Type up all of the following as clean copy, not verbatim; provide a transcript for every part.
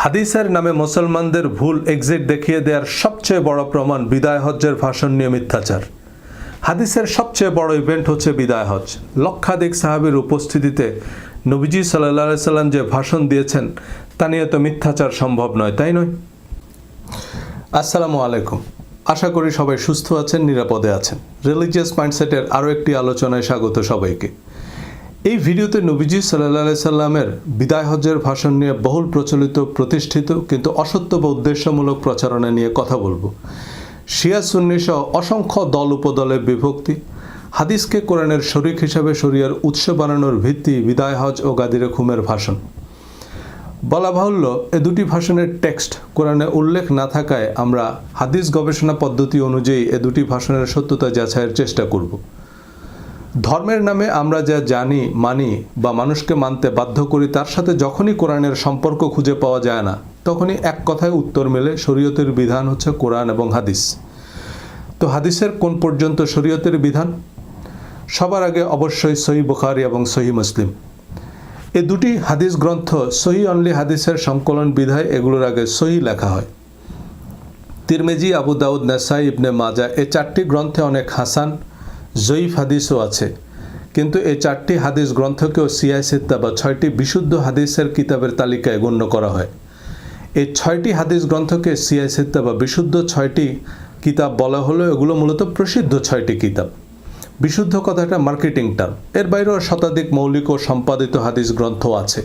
হাদিসের নামে মুসলমানদের ভুল এক্সিট দেখিয়ে দেওয়ার সবচেয়ে বড় প্রমাণ বিদায় হজ্জের ভাষণ নিয়ে মিথ্যাচার। হাদিসের সবচেয়ে বড় ইভেন্ট হচ্ছে বিদায় হজ। লক্ষাধিক সাহাবীর উপস্থিতিতে নবীজি সাল্লাল্লাহু আলাইহি সাল্লাম যে ভাষণ দিয়েছেন তা নিয়ে তো মিথ্যাচার সম্ভব নয়, তাই নয়? আসসালামু আলাইকুম, আশা করি সবাই সুস্থ আছেন, নিরাপদে আছেন। রিলিজিয়াস মাইন্ডসেটের আরও একটি আলোচনায় স্বাগত সবাইকে। এই ভিডিওতে নবীজি সাল্লাল্লাহু আলাইহি সাল্লামের বিদায় হজ্জের ভাষণ নিয়ে বহুল প্রচলিত, প্রতিষ্ঠিত কিন্তু অসত্য বা উদ্দেশ্যমূলক প্রচারণা নিয়ে কথা বলবো। শিয়া সুন্নি সহ অসংখ্য দল উপদলের বিভক্তি, হাদিসকে কোরআনের শরীক হিসাবে শরিয়ার উৎস বানানোর ভিত্তি বিদায় হজ ও গাদিরে খুমের ভাষণ। বলা বাহুল্য, এ দুটি ভাষণের টেক্সট কোরআনে উল্লেখ না থাকায় আমরা হাদিস গবেষণা পদ্ধতি অনুযায়ী এ দুটি ভাষণের সত্যতা যাচাইয়ের চেষ্টা করব। ধর্মের নামে আমরা যা জানি, মানি বা মানুষকে মানতে বাধ্য করি, তার সাথে যখনই কোরআনের সম্পর্ক খুঁজে পাওয়া যায় না, তখনই এক কথায় উত্তর মেলে শরীয়তের বিধান হচ্ছে কোরআন এবং হাদিস। তো হাদিসের কোন পর্যন্ত শরীয়তের বিধান? সবার আগে অবশ্যই সহিহ বুখারী এবং সহিহ মুসলিম। এ দুটি হাদিস গ্রন্থ সহিহ অনলি হাদিসের সংকলন বিধায় এগুলোর আগে সহিহ লেখা হয়। তিরমিজি, আবু দাউদ, নাসাই, ইবনে মাজা এই চারটি গ্রন্থে অনেক হাসান, জয়ীফ হাদিসও আছে, কিন্তু এই চারটি হাদিস গ্রন্থকেও সিয়াহ সিত্তা বা 6টি বিশুদ্ধ হাদিসের কিতাবের তালিকায় গণ্য করা হয়। এই 6টি হাদিস গ্রন্থকে সিয়াহ সিত্তা বা বিশুদ্ধ 6টি কিতাব বলা হলো। এগুলো মূলত প্রসিদ্ধ 6টি কিতাব। বিশুদ্ধ কথাটা মার্কেটিং টার্ম। এর বাইরেও শতাধিক মৌলিক ও সম্পাদিত হাদিস গ্রন্থ আছে।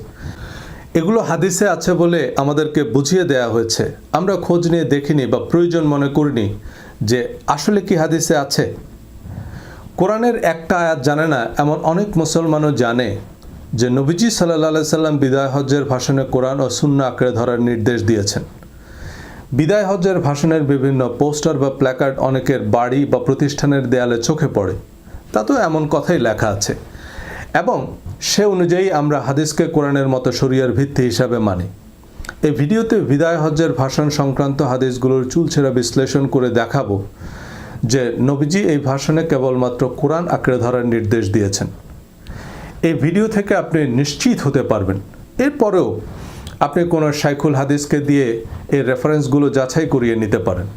এগুলো হাদিসে আছে বলে আমাদেরকে বুঝিয়ে দেয়া হয়েছে। আমরা খোঁজ নিয়ে দেখিনি বা প্রয়োজন মনে করিনি যে আসলে কি হাদিসে আছে। কোরআনের একটা আয়াত জানে না এমন অনেক মুসলমানও জানে যে নবীজি সাল্লাল্লাহু আলাইহি সাল্লাম বিদায় হজ্জের ভাষণে কোরআন ও সুন্নাহ আঁকড়ে ধরার নির্দেশ দিয়েছেন। বিদায় হজ্জের ভাষণের বিভিন্ন পোস্টার বা প্ল্যাকার্ড অনেকের বাড়ি বা প্রতিষ্ঠানের দেয়ালে চোখে পড়ে। তাতেও এমন কথাই লেখা আছে এবং সে অনুযায়ী আমরা হাদিসকে কোরআনের মতো শরিয়ার ভিত্তি হিসাবে মানি। এই ভিডিওতে বিদায় হজ্জের ভাষণ সংক্রান্ত হাদিসগুলোর চুলছেরা বিশ্লেষণ করে দেখাবো যে নবীজি এই ভাষণে কেবলমাত্র কোরআন আঁকড়ে ধরার নির্দেশ দিয়েছেন। এই ভিডিও থেকে আপনি নিশ্চিত হতে পারবেন। এরপরেও আপনি কোনো শাইখুল হাদিসকে দিয়ে এই রেফারেন্সগুলো যাচাই করিয়ে নিতে পারেন।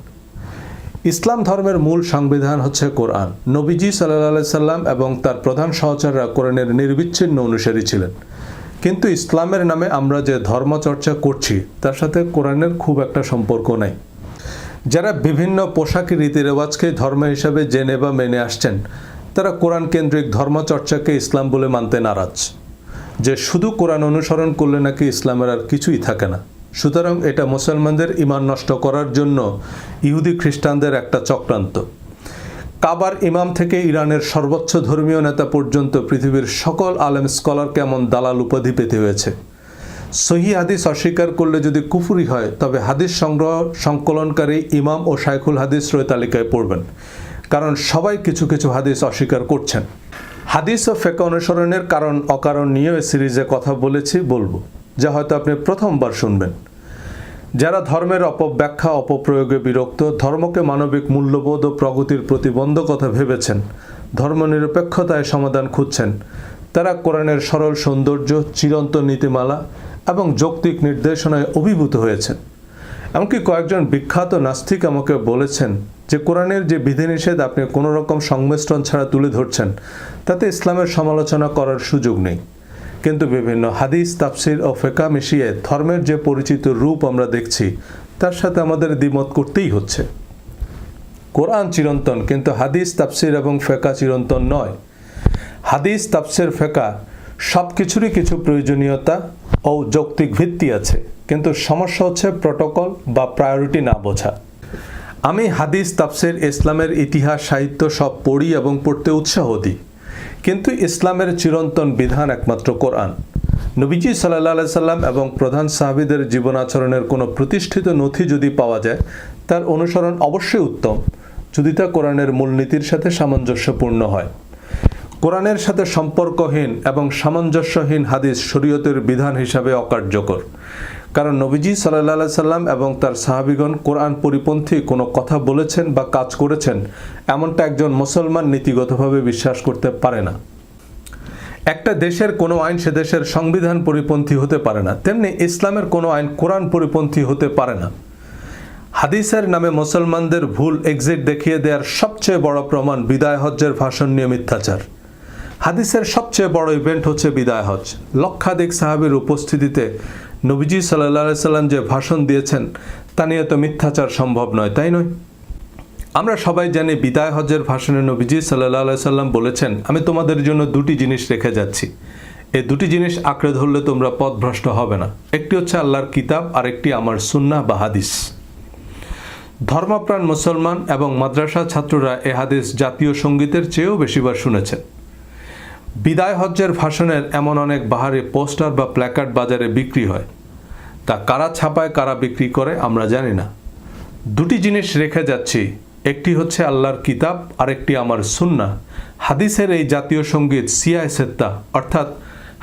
ইসলাম ধর্মের মূল সংবিধান হচ্ছে কোরআন। নবীজি সাল্লাল্লাহু আলাইহি সাল্লাম এবং তার প্রধান সহচররা কোরআনের নির্বিচ্ছিন্ন অনুসারী ছিলেন। কিন্তু ইসলামের নামে আমরা যে ধর্মচর্চা করছি তার সাথে কোরআনের খুব একটা সম্পর্ক নাই। যারা বিভিন্ন পোশাকি রীতিরেওয়াজকে ধর্ম হিসাবে জেনে বা মেনে আসছেন, তারা কোরআন কেন্দ্রিক ধর্মচর্চাকে ইসলাম বলে মানতে নারাজ, যে শুধু কোরআন অনুসরণ করলে নাকি ইসলামের আর কিছুই থাকে না। সুতরাং এটা মুসলমানদের ঈমান নষ্ট করার জন্য ইহুদি খ্রিস্টানদের একটা চক্রান্ত। কাবার ইমাম থেকে ইরানের সর্বোচ্চ ধর্মীয় নেতা পর্যন্ত পৃথিবীর সকল আলেম স্কলারকে এমন দালাল উপাধি পেতে হয়েছে। সহিহ হাদিস অস্বীকার করলে যদি কুফরি হয়, তবে হাদিস সংগ্রহ সংকলনকারী ইমাম ও শাইখুল হাদিসের তালিকায় পড়বেন, কারণ সবাই কিছু কিছু হাদিস অস্বীকার করছেন। হাদিস ও ফিকহ অনুসরণের কারণ অকারণ নিয়ে এই সিরিজে কথা বলবো, যা হয়তো আপনি প্রথমবার শুনবেন। যারা ধর্মের অপব্যাখ্যা, অপপ্রয়োগে বিরক্ত, ধর্মকে মানবিক মূল্যবোধ ও প্রগতির প্রতিবন্ধকতা ভেবেছেন, ধর্মনিরপেক্ষতায় সমাধান খুঁজছেন, তারা কোরআনের সরল সৌন্দর্য, চিরন্তন নীতিমালা এবং যৌক্তিক নির্দেশনায় অভিভূত হয়েছেন। এমনকি কয়েকজন বিখ্যাত নাস্তিক আমাকে বলেছেন যে কোরআনের যে বিধিনিষেধ আপনি কোনো রকম সংমিশ্রণ ছাড়া তুলে ধরছেন, তাতে ইসলামের সমালোচনা করার সুযোগ নেই। কিন্তু বিভিন্ন হাদিস, তাফসির ও ফিকহ মিশিয়ে ধর্মের যে পরিচিত রূপ আমরা দেখছি, তার সাথে আমাদের দ্বিমত করতেই হচ্ছে। কোরআন চিরন্তন, কিন্তু হাদিস, তাফসির এবং ফিকহ চিরন্তন নয়। হাদিস, তাফসির, ফিকহ সব কিছুরই কিছু প্রয়োজনীয়তা ও যৌক্তিক ভিত্তি আছে, কিন্তু সমস্যা হচ্ছে প্রটোকল বা প্রায়োরিটি না বোঝা। আমি হাদিস, তাফসির, ইসলামের ইতিহাস, সাহিত্য সব পড়ি এবং পড়তে উৎসাহ দিই, কিন্তু ইসলামের চিরন্তন বিধান একমাত্র কোরআন। নবীজি সাল্লাল্লাহু আলাইহি সাল্লাম এবং প্রধান সাহাবীদের জীবন আচরণের কোনো প্রতিষ্ঠিত নথি যদি পাওয়া যায়, তার অনুসরণ অবশ্যই উত্তম, যদি তা কোরআনের মূলনীতির সাথে সামঞ্জস্যপূর্ণ হয়। কোরআনের সাথে সম্পর্কহীন এবং সামঞ্জস্যহীন হাদিস শরীয়তের বিধান হিসাবে অকার্যকর, কারণ নবীজি সাল্লাল্লাহু আলাইহি সাল্লাম এবং তার সাহাবীগণ কোরআন পরিপন্থী কোনো কথা বলেছেন বা কাজ করেছেন এমনটা একজন মুসলমান নীতিগতভাবে বিশ্বাস করতে পারে না। একটা দেশের কোনো আইন সে দেশের সংবিধান পরিপন্থী হতে পারে না, তেমনি ইসলামের কোনো আইন কোরআন পরিপন্থী হতে পারে না। হাদিসের নামে মুসলমানদের ভুল এক্সিট দেখিয়ে দেওয়ার সবচেয়ে বড় প্রমাণ বিদায় হজ্জের ভাষণ নিয়ে মিথ্যাচার। হাদিসের সবচেয়ে বড় ইভেন্ট হচ্ছে বিদায় হজ। লক্ষাধিক সাহাবীর উপস্থিতিতে নবীজি সাল্লাল্লাহু আলাইহি সাল্লাম যে ভাষণ দিয়েছেন তা নিয়ে তো মিথ্যাচার সম্ভব নয়, তাই নয়? আমরা সবাই জানি বিদায় হজ্জের ভাষণে নবীজি সাল্লাল্লাহু আলাইহি সাল্লাম বলেছেন, আমি তোমাদের জন্য দুটি জিনিস রেখে যাচ্ছি, এই দুটি জিনিস আঁকড়ে ধরলে তোমরা পথভ্রষ্ট হবে না। একটি হচ্ছে আল্লাহর কিতাব, আর একটি আমার সুন্নাহ বা হাদিস। ধর্মপ্রাণ মুসলমান এবং মাদ্রাসা ছাত্ররা এ হাদিস জাতীয় সঙ্গীতের চেয়েও বেশিবার শুনেছেন। বিদায় হজ্জের ভাষণের এমন অনেক বাহারি পোস্টার বা প্ল্যাকার্ড বাজারে বিক্রি হয়, তা কারা ছাপায় কারা বিক্রি করে আমরা জানি না। দুটি জিনিস রেখে যাচ্ছি, একটি হচ্ছে আল্লাহর কিতাব, আর একটি আমার সুন্নাহ। হাদিসের এই জাতীয় সঙ্গীত সিয়াহ সিত্তা অর্থাৎ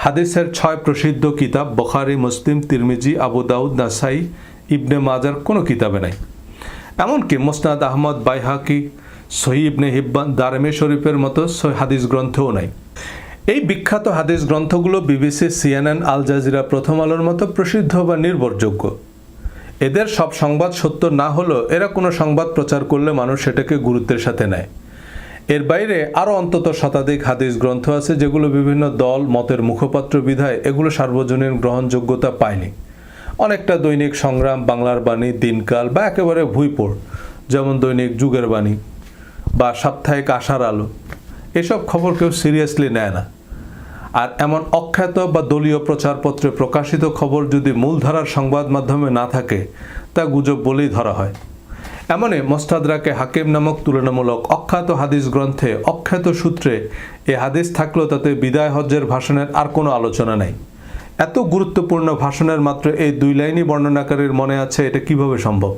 হাদিসের 6 প্রসিদ্ধ কিতাব বুখারী, মুসলিম, তিরমিজি, আবু দাউদ, নাসাই, ইবনে মাজার কোনো কিতাবে নাই। এমনকি মুসনাদ আহমদ, বাইহাকি, সহিহ ইবনে হিব্বান, দারমি শরীফের মতো হাদিস গ্রন্থও নাই। এই বিখ্যাত হাদিস গ্রন্থগুলো বিবিসি, সিএনএন, আল জাজিরা, প্রথম আলোর মতো প্রসিদ্ধ বা নির্ভরযোগ্য। এদের সব সংবাদ সত্য না হলেও এরা কোনো সংবাদ প্রচার করলে মানুষ সেটাকে গুরুত্বের সাথে নেয়। এর বাইরে আরও অন্তত শতাধিক হাদিস গ্রন্থ আছে যেগুলো বিভিন্ন দল মতের মুখপাত্র বিধায় এগুলো সার্বজনীন গ্রহণযোগ্যতা পায়নি। অনেকটা দৈনিক সংগ্রাম, বাংলার বাণী, দিনকাল বা একেবারে ভুইপোড় যেমন দৈনিক যুগের বাণী বা সাপ্তাহিক আশার আলো, এসব খবর কেউ সিরিয়াসলি নেয় না। আর এমন অখ্যাত বা দলীয় প্রচারপত্রে প্রকাশিত খবর যদি মূলধারার সংবাদ মাধ্যমে না থাকে তা গুজব বলেই ধরা হয়। এমনই মুস্তাদরাকে হাকিম নামক তুলনামূলক অখ্যাত হাদিস গ্রন্থে অখ্যাত সূত্রে এ হাদিস থাকলেও তাতে বিদায় হজ্জের ভাষণের আর কোনো আলোচনা নেই। এত গুরুত্বপূর্ণ ভাষণের মাত্র এই 2 লাইনই বর্ণনাকারীর মনে আছে, এটা কিভাবে সম্ভব?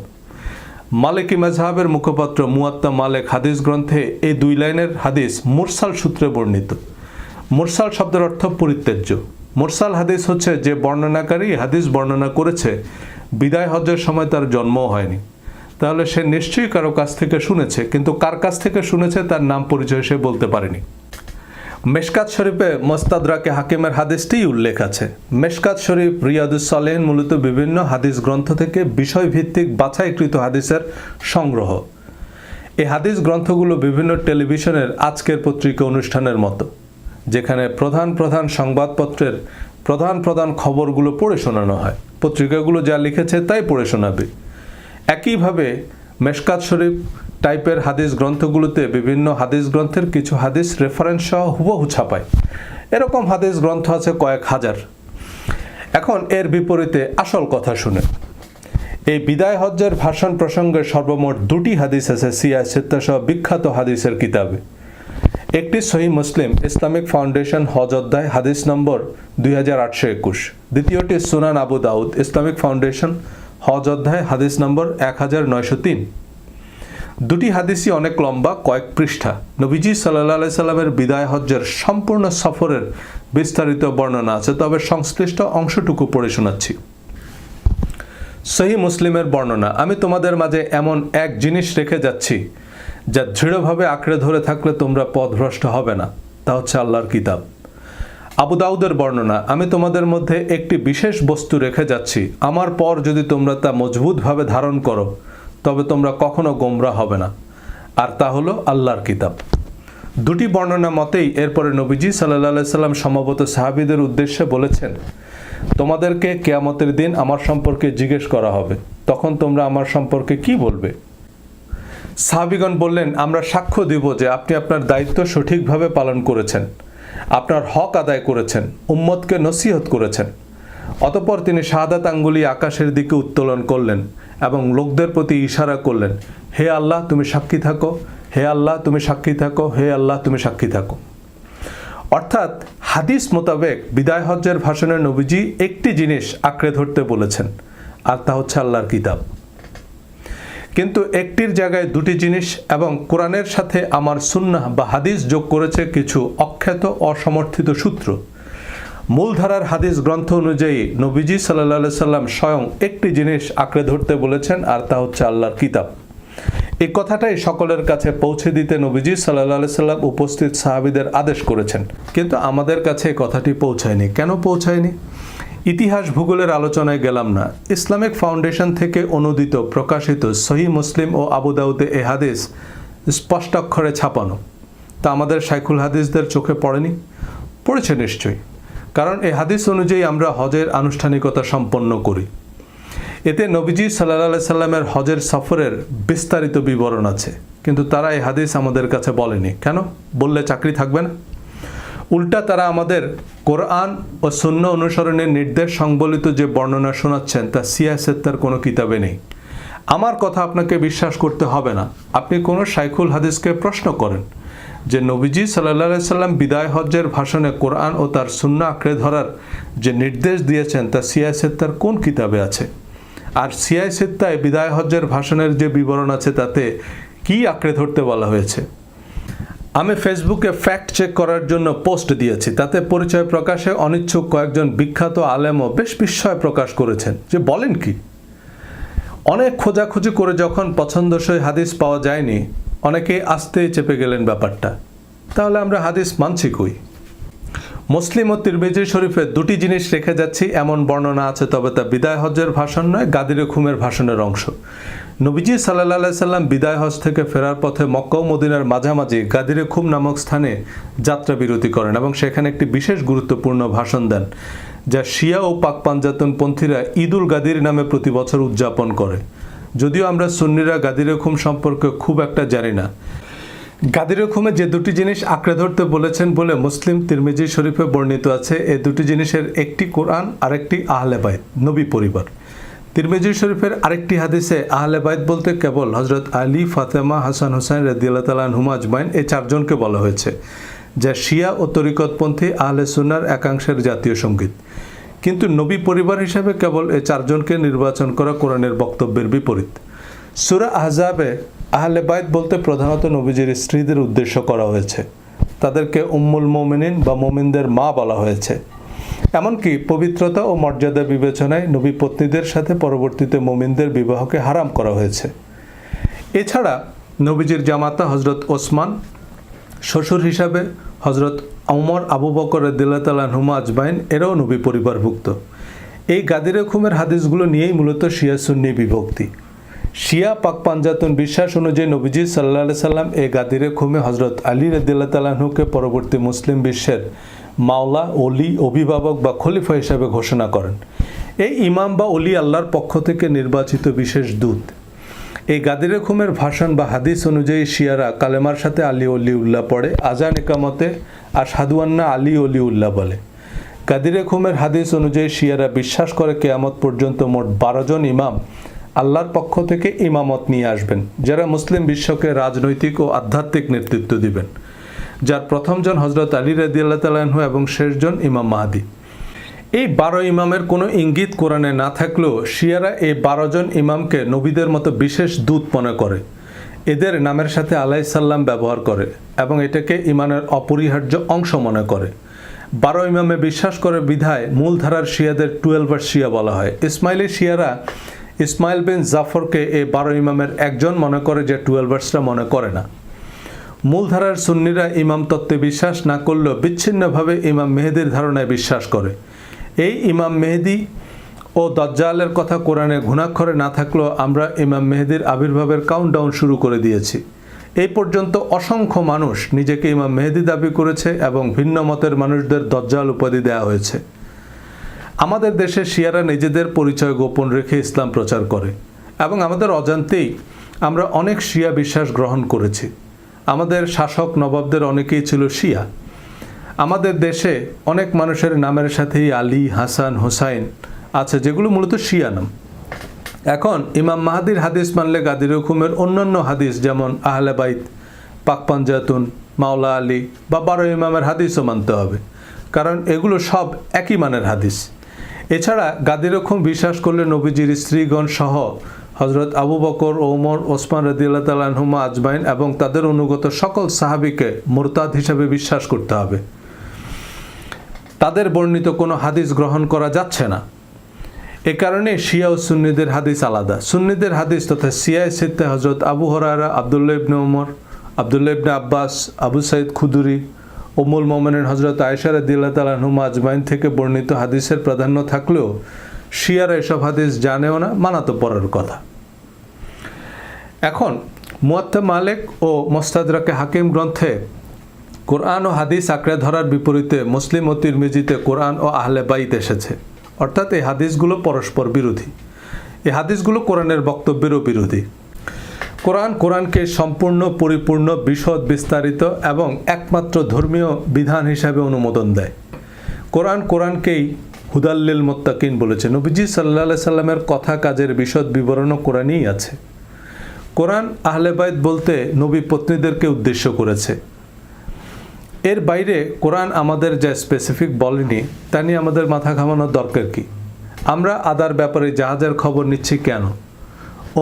মালিকি মাযহাবের মুখপাত্র মুয়াত্তা মালিক হাদিস গ্রন্থে এই 2 লাইনের হাদিস মুরসাল সূত্রে বর্ণিত। মুরসাল শব্দের অর্থ পরিত্যাজ্য। মুরসাল হাদিস হচ্ছে যে বর্ণনাকারী হাদিস বর্ণনা করেছে বিদায় হজ্জের সময় তার জন্মও হয়নি, তাহলে সে নিশ্চয়ই কারো কাছ থেকে শুনেছে, কিন্তু কার কাছ থেকে শুনেছে তার নাম পরিচয় সে বলতে পারেনি। মেশকাত শরীফে মুস্তাদরাকে হাকিমের হাদিসটিই উল্লেখ আছে। মেশকাত শরীফ, রিয়াদুস সালেহিন মূলত বিভিন্ন হাদিস গ্রন্থ থেকে বিষয়ভিত্তিক বাছাইকৃত হাদিসের সংগ্রহ। এই হাদিস গ্রন্থগুলো বিভিন্ন টেলিভিশনের আজকের পত্রিকা অনুষ্ঠানের মতো, যেখানে প্রধান প্রধান সংবাদপত্রের প্রধান খবরগুলো পড়ে শোনানো হয়। পত্রিকাগুলো যা লিখেছে তাই পড়ে শোনাবে। একইভাবে মেশকাত শরীফ টাইপের হাদিস গ্রন্থগুলোতে বিভিন্ন হাদিস গ্রন্থের কিছু হাদিস রেফারেন্স সহ হুবহু ছাপায়। এরকম হাদিস গ্রন্থ আছে কয়েক হাজার। এখন এর বিপরীতে আসল কথা শুনে, এই বিদায় হজ্জের ভাষণ প্রসঙ্গে সর্বমোট 2টি হাদিস আছে সিয়াহ সিত্তা সহ বিখ্যাত হাদিসের কিতাবে। একটি সহিহ মুসলিম, ইসলামিক ফাউন্ডেশন, হজ অধ্যায়, হাদিস নম্বর 2821। দ্বিতীয়টি সুনান আবু দাউদ, ইসলামিক ফাউন্ডেশন, হজ অধ্যায়, হাদিস নম্বর 1903। দুটি হাদিসই অনেক লম্বা, কয়েক পৃষ্ঠা। নবীজি সাল্লাল্লাহু আলাইহি সাল্লামের বিদায় হজ্জের সম্পূর্ণ সফরের বিস্তারিত বর্ণনা আছে, তবে সংশ্লিষ্ট অংশটুকু পড়ে শোনাচ্ছি। সহিহ মুসলিমের বর্ণনা, আমি তোমাদের মাঝে এমন এক জিনিস রেখে যাচ্ছি যা দৃঢ়ভাবে আঁকড়ে ধরে থাকলে তোমরা পথভ্রষ্ট হবে না, তা হচ্ছে আল্লাহর কিতাব। আবু দাউদের বর্ণনা, আমি তোমাদের মধ্যে একটি বিশেষ বস্তু রেখে যাচ্ছি, আমার পর যদি তোমরা তা মজবুতভাবে ধারণ করো তবে তোমরা কখনো গোমরা হবে না, আর তা হলো আল্লাহর কিতাব। দুটি বর্ণনা মতেই এরপরে নবীজি সাল্লাল্লাহু আলাইহি সাল্লাম সম্ভবত সাহাবীদের উদ্দেশ্যে বলেছেন, তোমাদেরকে কিয়ামতের দিন আমার সম্পর্কে জিজ্ঞেস করা হবে, তখন তোমরা আমার সম্পর্কে কি বলবে? সাহাবীগণ বললেন, আমরা সাক্ষ্য দিব যে আপনি আপনার দায়িত্ব সঠিকভাবে পালন করেছেন, আপনার হক আদায় করেছেন, উম্মতকে নসিহত করেছেন। অতঃপর তিনি শাহাদাত আঙ্গুলি আকাশের দিকে উত্তোলন করলেন এবং লোকদের প্রতি ইশারা করলেন, হে আল্লাহ তুমি সাক্ষী থাকো, হে আল্লাহ তুমি সাক্ষী থাকো, হে আল্লাহ তুমি সাক্ষী থাকো। অর্থাৎ হাদিস মোতাবেক বিদায় হজ্জের ভাষণে নবীজি একটি জিনিস আঁকড়ে ধরতে বলেছেন, আর তা হচ্ছে আল্লাহর কিতাব। কিন্তু একটির জায়গায় দুটি জিনিস এবং কোরআনের সাথে আমার সুন্নাহ বা হাদিস যোগ করেছে কিছু অখ্যাত অসমর্থিত সূত্র। মূলধারার হাদিস গ্রন্থ অনুযায়ী নবীজি সাল্লাল্লাহু আলাইহি সাল্লাম স্বয়ং একটি জিনিস আঁকড়ে ধরতে বলেছেন, আর তা হচ্ছে আল্লাহর কিতাব। এই কথাটাই সকলের কাছে পৌঁছে দিতে নবীজি সাল্লাল্লাহু আলাইহি সাল্লাম উপস্থিত সাহাবীদের আদেশ করেছেন, কিন্তু আমাদের কাছে এই কথাটি পৌঁছায়নি। কেন পৌঁছায়নি? ইতিহাস ভূগোলের আলোচনায় গেলাম না। ইসলামিক ফাউন্ডেশন থেকে অনুদিত প্রকাশিত সহিহ মুসলিম ও আবু দাউদে এ হাদিস স্পষ্ট অক্ষরে ছাপানো, তা আমাদের শাইখুল হাদিসদের চোখে পড়েনি? পড়েছে নিশ্চয়ই, কারণ এই হাদিস অনুযায়ী আমরা হজের আনুষ্ঠানিকতা সম্পন্ন করি। এতে নবীজি সাল্লাল্লাহু আলাইহি সাল্লামের হজের সফরের বিস্তারিত বিবরণ আছে, কিন্তু তারা এই হাদিস আমাদের কাছে বলেনি। কেন? বললে চাকরি থাকবে না? উল্টা তারা আমাদের কোরআন ও সুন্নাহ অনুসরণের নির্দেশ সংবলিত যে বর্ণনা শোনাচ্ছেন তা সিয়াসেত্তার কোনো কিতাবে নেই। আমার কথা আপনাকে বিশ্বাস করতে হবে না। আপনি কোনো শাইখুল হাদিসকে প্রশ্ন করেন যে নবীজি সাল্লাল্লাহু আলাইহি সাল্লাম বিদায় হজ্জের ভাষণে কোরআন ও তার সুন্নাহ আঁকড়ে ধরার যে নির্দেশ দিয়েছেন তা সিয়াসেত্তার কোন কিতাবে আছে? আর সিয়াসেত্তায় বিদায় হজ্জের ভাষণের যে বিবরণ আছে তাতে কি আঁকড়ে ধরতে বলা হয়েছে? আমি ফেসবুকে ফ্যাক্ট চেক করার জন্য পোস্ট দিয়েছি, তাতে পরিচয় প্রকাশে অনিচ্ছুক কয়েকজন বিখ্যাত আলেমও বেশ বিস্ময় প্রকাশ করেছেন যে বলেন কি। অনেক খোঁজাখুঁজি করে যখন পছন্দসই হাদিস পাওয়া যায়নি, অনেকেই আস্তেই চেপে গেলেন ব্যাপারটা। তাহলে আমরা হাদিস মানছি কই? মুসলিম ও তিরমিজি শরীফে দুটি জিনিস রেখে যাচ্ছি এমন বর্ণনা আছে, তবে তা বিদায় হজ্জের ভাষণ নয়, গাদির খুমের ভাষণের অংশ। নবীজি সাল্লাল্লাহু আলাইহি সাল্লাম বিদায় হজ থেকে ফেরার পথে মক্কা ও মদিনার মাঝামাঝি গাদির খুম নামক স্থানে যাত্রা বিরতি করেন এবং সেখানে একটি বিশেষ গুরুত্বপূর্ণ ভাষণ দেন, যা শিয়া ও পাক পাঞ্জাতন পন্থীরা ঈদুল গাদির নামে প্রতি বছর উদযাপন করে। যদিও আমরা সুন্নিরা গাদির খুম সম্পর্কে খুব একটা জানি না। গাদির খুমে যে দুটি জিনিস আঁকড়ে ধরতে বলেছেন বলে মুসলিম তিরমিজি শরীফে বর্ণিত আছে, এই দুটি জিনিসের একটি কোরআন, আরেকটি আহলে বাইত, নবী পরিবার। তিরমিজি শরীফের আরেকটি হাদিসে আহলে বাইত বলতে কেবল হযরত আলী, ফাতেমা, হাসান, হুসাইন রাদিয়াল্লাহু তাআলা আনহুম আজমাইন এই চারজনকে বলা হয়েছে, যা শিয়া ও তরিকতপন্থী আহলে সুন্নাহর একাংশের জাতীয় সঙ্গীত। কিন্তু নবী পরিবার হিসেবে কেবল এই চারজনকে নির্বাচন করা কোরআনের বক্তব্যের বিপরীত। সূরা আহজাবে আহলে বাইত বলতে প্রধানত নবীজির স্ত্রীদের উদ্দেশ্য করা হয়েছে। তাদেরকে উম্মুল মুমিনিন বা মুমিনদের মা বলা হয়েছে। এমনকি পবিত্রতা ও মর্যাদা বিবেচনায় নবী পত্নীদের সাথে পরবর্তীতে মুমিনদের বিবাহকে হারাম করা হয়েছে। এছাড়া নবীজির জামাতা হজরত ওসমান, শ্বশুর হিসাবে হজরত ওমর, আবু বকর রাদিয়াল্লাহু তাআলা আনহুম আজমাইন এরাও নবী পরিবারভুক্ত। এই গাদির খুমের হাদিসগুলো নিয়েই মূলত শিয়া সুন্নি বিভক্তি। শিয়া পাক পাঞ্জাতন বিশ্বাস অনুযায়ী নবীজি সাল্লাল্লাহু আলাইহি সাল্লাম এই গাদির খুমে হজরত আলী রাদিয়াল্লাহু তাআলা আনহুকে পরবর্তী মুসলিম বিশ্বের মাওলা, অলি, অভিভাবক বা খলিফা হিসাবে ঘোষণা করেন। এই ইমাম বা অলি আল্লাহর পক্ষ থেকে নির্বাচিত বিশেষ দূত। এই গাদির খুমের ভাষণ বা হাদিস অনুযায়ী শিয়ারা কালেমার সাথে আলী অলিউল্লাহ পড়ে, আজান একামতে আশহাদু আন্না আলী অলিউল্লাহ বলে। গাদির খুমের হাদিস অনুযায়ী শিয়ারা বিশ্বাস করে কিয়ামত পর্যন্ত মোট 12 জন ইমাম আল্লাহর পক্ষ থেকে ইমামত নিয়ে আসবেন, যারা মুসলিম বিশ্বকে রাজনৈতিক ও আধ্যাত্মিক নেতৃত্ব দিবেন, যার প্রথম জন হজরত আলী রাদিয়াল্লাহু তাআলা আনহু এবং শেষজন ইমাম মাহদি। এই 12 ইমামের কোনো ইঙ্গিত কোরআনে না থাকলেও শিয়ারা এই 12 জন ইমামকে নবীদের মতো বিশেষ দূত মনে করে। এদের নামের সাথে আলাইহিস সালাম ব্যবহার করে এবং এটাকে ইমানের অপরিহার্য অংশ মনে করে। 12 ইমামে বিশ্বাস করে বিধায় মূলধারার শিয়াদের 12 শিয়া বলা হয়। ইসমাইলি শিয়ারা ইসমাইল বিন জাফরকে এই 12 ইমামের একজন মনে করে, যে 12রা মনে করে না। মূলধারার সুন্নিরা ইমাম তত্ত্বে বিশ্বাস না করলেও বিচ্ছিন্নভাবে ইমাম মেহেদির ধারণায় বিশ্বাস করে। এই ইমাম মেহেদি ও দাজ্জালের কথা কোরআনে ঘুণাক্ষরে না থাকলেও আমরা ইমাম মেহেদির আবির্ভাবের কাউন্টডাউন শুরু করে দিয়েছি। এই পর্যন্ত অসংখ্য মানুষ নিজেকে ইমাম মেহেদি দাবি করেছে এবং ভিন্ন মতের মানুষদের দাজ্জাল উপাধি দেওয়া হয়েছে। আমাদের দেশে শিয়ারা নিজেদের পরিচয় গোপন রেখে ইসলাম প্রচার করে এবং আমাদের অজান্তেই আমরা অনেক শিয়া বিশ্বাস গ্রহণ করেছি। আমাদের শাসক নবাবদের অনেকেই ছিল শিয়া। আমাদের দেশে অনেক মানুষের নামের সাথেই আলী, হাসান, হুসাইন আছে, যেগুলো মূলত শিয়া নাম। এখন ইমাম মাহদির হাদিস মানলে গাদির হুকুমের অন্যান্য হাদিস যেমন আহলে বাইত, পাক পাঞ্জাতুন, মাওলা আলী বা 12 ইমামের হাদিসও মানতে হবে, কারণ এগুলো সব একই মানের হাদিস। এছাড়া গাদির হুকুম বিশ্বাস করলে নবীজির স্ত্রীগণ সহ হজরত আবু বকর, ওমর, ওসমান রাদিয়াল্লাহু তাআলা আনহুম আজমাইন এবং তাদের অনুগত সকল সাহাবীকে মুরতাদ হিসেবে বিশ্বাস করতে হবে। তাদের বর্ণিত কোনো হাদিস গ্রহণ করা যাচ্ছে না। এ কারণে শিয়া ও সুন্নিদের হাদিস আলাদা। সুন্নিদের হাদিস তথা সিয়ায় সিত্তে হজরত আবু হুরায়রা, আব্দুল্লাহ ইবনে ওমর, আব্দুল্লাহ ইবনে আব্বাস, আবু সাইদ খুদরি, উম্মুল মুমিনিন হজরত আয়েশা রাদিয়াল্লাহু তাআলা আনহুমা আজমাইন থেকে বর্ণিত হাদিসের প্রাধান্য থাকলেও শিয়ারা এসব হাদিস জানেও না, মানা তো পরের কথা। এখন মুয়াত্তা মালিক ও মুস্তাদরাকে হাকিম গ্রন্থে কোরআন ও হাদিস আঁকড়ে ধরার বিপরীতে মুসলিম ও তিরমিজিতে কোরআন ও আহলে বাইত এসেছে। অর্থাৎ এই হাদিসগুলো পরস্পর বিরোধী। এই হাদিসগুলো কোরআনের বক্তব্যেরও বিরোধী। কোরআনকে সম্পূর্ণ, পরিপূর্ণ, বিশদ, বিস্তারিত এবং একমাত্র ধর্মীয় বিধান হিসাবে অনুমোদন দেয়। কোরআনকেই হুদাল্লিল মুত্তাকিন বলেছে। নবীজি সাল্লাল্লাহু আলাইহি সাল্লামের কথা কাজের বিশদ বিবরণও কোরআনেই আছে। কোরআন আহলে বাইত বলতে নবী পত্নীদেরকে উদ্দেশ্য করেছে। এর বাইরে কোরআন আমাদের যা স্পেসিফিক বলেনি তা নিয়ে আমাদের মাথা ঘামানোর দরকার কি? আমরা আদার ব্যাপারে জাহাজের খবর নিচ্ছি কেন?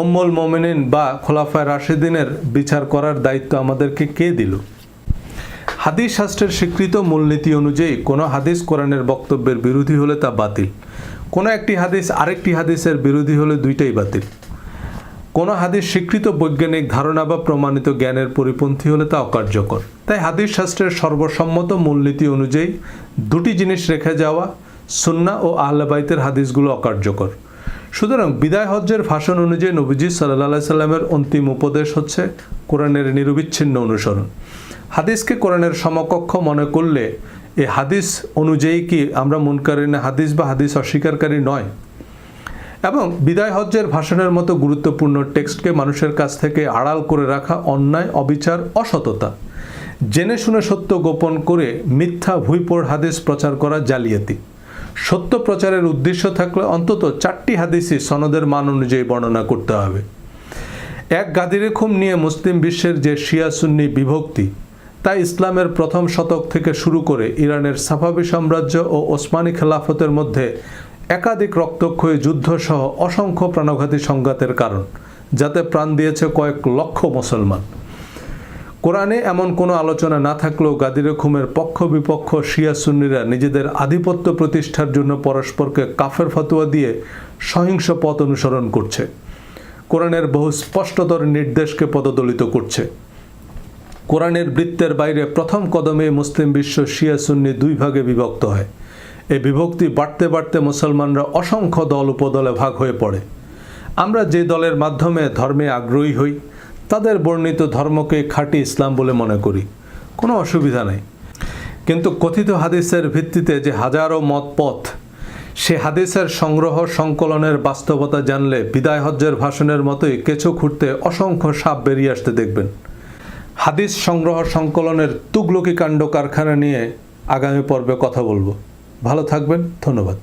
উম্মুল মুমিনিন বা খোলাফায়ে রাশিদিনের বিচার করার দায়িত্ব আমাদেরকে কে দিল? হাদিস শাস্ত্রের স্বীকৃত মূলনীতি অনুযায়ী কোনো হাদিস কোরআনের বক্তব্যের বিরোধী হলে তা বাতিল। কোনো একটি হাদিস আরেকটি হাদিসের বিরোধী হলে দুইটাই বাতিল। কোনো হাদিস স্বীকৃত বৈজ্ঞানিক ধারণা বা প্রমাণিত জ্ঞানের পরিপন্থী হলে তা অকার্যকর। তাই হাদিস শাস্ত্রের সর্বসম্মত মূলনীতি অনুযায়ী দুটি জিনিস রেখে যাওয়া, সুন্নাহ ও আহলে বাইতের হাদিসগুলো অকার্যকর। সুতরাং বিদায় হজ্জের ভাষণ অনুযায়ী নবীজি সাল্লাল্লাহু আলাইহি সাল্লামের অন্তিম উপদেশ হচ্ছে কোরআনের নিরবিচ্ছিন্ন অনুসরণ। হাদিসকে কোরআনের সমকক্ষ মনে করলে এই হাদিস অনুযায়ী কি আমরা মুনকারিনে হাদিস বা হাদিস অস্বীকারী নয়? এবং বিদায় হজ্জের ভাষণের মতো গুরুত্বপূর্ণ টেক্সটকে মানুষের কাছ থেকে আড়াল করে রাখা অন্যায়, অবিচার, অসততা। জেনে শুনে সত্য গোপন করে মিথ্যা ভুইপোড় হাদিস প্রচার করা জালিয়াতি। সত্য প্রচারের উদ্দেশ্য থাকলে অন্তত 4টি হাদিসই সনদের মান অনুযায়ী বর্ণনা করতে হবে। এক গাদিরেখুম নিয়ে মুসলিম বিশ্বের যে শিয়া সুন্নি বিভক্তি, তা ইসলামের প্রথম শতক থেকে শুরু করে ইরানের সাফাবি সাম্রাজ্য ও ওসমানী খেলাফতের মধ্যে একাধিক রক্তক্ষয়ী যুদ্ধসহ অসংখ্য প্রাণঘাতী সংঘাতের কারণ, যাতে প্রাণ দিয়েছে কয়েক লক্ষ মুসলমান। কোরআনে এমন কোনো আলোচনা না থাকলেও গাদিরেখুমের পক্ষ বিপক্ষ শিয়া সুন্নিরা নিজেদের আধিপত্য প্রতিষ্ঠার জন্য পরস্পরকে কাফের ফতোয়া দিয়ে সহিংস পথ অনুসরণ করছে। কোরআনের বহু স্পষ্টতর নির্দেশকে পদদলিত করছে। কোরআনের বৃত্তের বাইরে প্রথম কদমে মুসলিম বিশ্ব শিয়া সুন্নি 2 ভাগে বিভক্ত হয়। এই বিভক্তি বাড়তে বাড়তে মুসলমানরা অসংখ্য দল উপদলে ভাগ হয়ে পড়ে। আমরা যে দলের মাধ্যমে ধর্মে আগ্রহী হই তাদের বর্ণিত ধর্মকে খাঁটি ইসলাম বলে মনে করি, কোনো অসুবিধা নেই। কিন্তু কথিত হাদিসের ভিত্তিতে যে হাজারো মত পথ, সে হাদিসের সংগ্রহ সংকলনের বাস্তবতা জানলে বিদায় হজ্জের ভাষণের মতোই কেঁচো খুঁড়তে অসংখ্য সাপ বেরিয়ে আসতে দেখবেন। হাদিস সংগ্রহ সংকলনের তুগলকি কাণ্ড কারখানা নিয়ে আগামী পর্বে কথা বলবো। ভালো থাকবেন, ধন্যবাদ।